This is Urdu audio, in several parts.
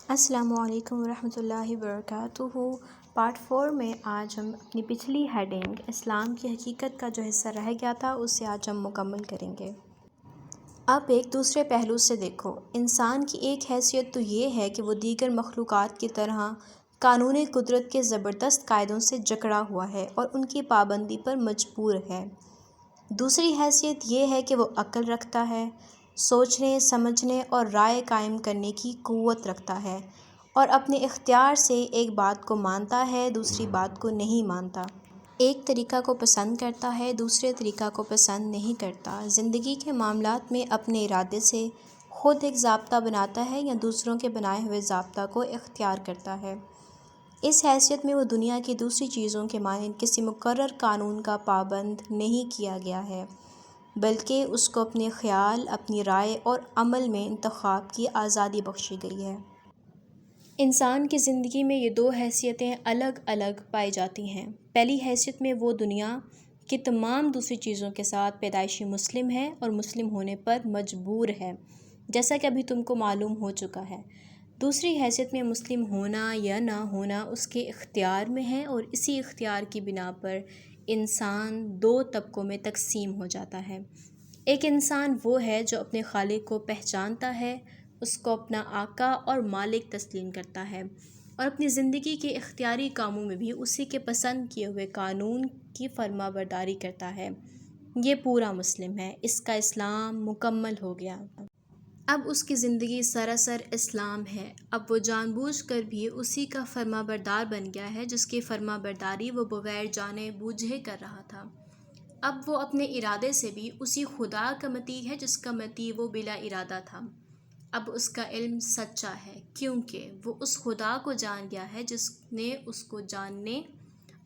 السلام علیکم ورحمۃ اللہ وبرکاتہ۔ پارٹ 4 میں آج ہم اپنی پچھلی ہیڈنگ اسلام کی حقیقت کا جو حصہ رہ گیا تھا اسے آج ہم مکمل کریں گے۔ اب ایک دوسرے پہلو سے دیکھو، انسان کی ایک حیثیت تو یہ ہے کہ وہ دیگر مخلوقات کی طرح قانون قدرت کے زبردست قاعدوں سے جکڑا ہوا ہے اور ان کی پابندی پر مجبور ہے۔ دوسری حیثیت یہ ہے کہ وہ عقل رکھتا ہے، سوچنے سمجھنے اور رائے قائم کرنے کی قوت رکھتا ہے اور اپنے اختیار سے ایک بات کو مانتا ہے، دوسری بات کو نہیں مانتا۔ ایک طریقہ کو پسند کرتا ہے، دوسرے طریقہ کو پسند نہیں کرتا۔ زندگی کے معاملات میں اپنے ارادے سے خود ایک ضابطہ بناتا ہے یا دوسروں کے بنائے ہوئے ضابطہ کو اختیار کرتا ہے۔ اس حیثیت میں وہ دنیا کی دوسری چیزوں کے مانند کسی مقرر قانون کا پابند نہیں کیا گیا ہے، بلکہ اس کو اپنے خیال، اپنی رائے اور عمل میں انتخاب کی آزادی بخشی گئی ہے۔ انسان کی زندگی میں یہ دو حیثیتیں الگ الگ پائی جاتی ہیں۔ پہلی حیثیت میں وہ دنیا کی تمام دوسری چیزوں کے ساتھ پیدائشی مسلم ہے اور مسلم ہونے پر مجبور ہے، جیسا کہ ابھی تم کو معلوم ہو چکا ہے۔ دوسری حیثیت میں مسلم ہونا یا نہ ہونا اس کے اختیار میں ہے اور اسی اختیار کی بنا پر انسان دو طبقوں میں تقسیم ہو جاتا ہے۔ ایک انسان وہ ہے جو اپنے خالق کو پہچانتا ہے، اس کو اپنا آقا اور مالک تسلیم کرتا ہے اور اپنی زندگی کے اختیاری کاموں میں بھی اسی کے پسند کیے ہوئے قانون کی فرما برداری کرتا ہے۔ یہ پورا مسلم ہے، اس کا اسلام مکمل ہو گیا۔ اب اس کی زندگی سراسر اسلام ہے۔ اب وہ جان بوجھ کر بھی اسی کا فرما بردار بن گیا ہے جس کی فرما برداری وہ بغیر جانے بوجھے کر رہا تھا۔ اب وہ اپنے ارادے سے بھی اسی خدا کا مطیع ہے جس کا مطیع وہ بلا ارادہ تھا۔ اب اس کا علم سچا ہے کیونکہ وہ اس خدا کو جان گیا ہے جس نے اس کو جاننے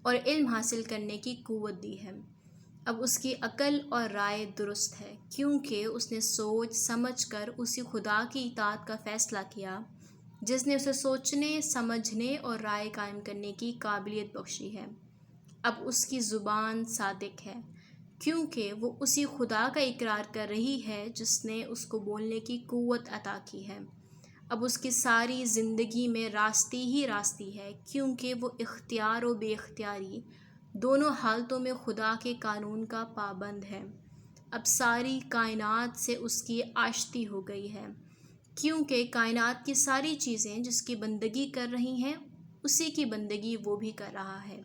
اور علم حاصل کرنے کی قوت دی ہے۔ اب اس کی عقل اور رائے درست ہے کیونکہ اس نے سوچ سمجھ کر اسی خدا کی اطاعت کا فیصلہ کیا جس نے اسے سوچنے سمجھنے اور رائے قائم کرنے کی قابلیت بخشی ہے۔ اب اس کی زبان صادق ہے کیونکہ وہ اسی خدا کا اقرار کر رہی ہے جس نے اس کو بولنے کی قوت عطا کی ہے۔ اب اس کی ساری زندگی میں راستی ہی راستی ہے کیونکہ وہ اختیار و بے اختیاری دونوں حالتوں میں خدا کے قانون کا پابند ہے۔ اب ساری کائنات سے اس کی آشتی ہو گئی ہے کیونکہ کائنات کی ساری چیزیں جس کی بندگی کر رہی ہیں اسی کی بندگی وہ بھی کر رہا ہے۔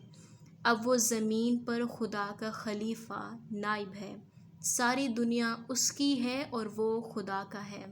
اب وہ زمین پر خدا کا خلیفہ نائب ہے، ساری دنیا اس کی ہے اور وہ خدا کا ہے۔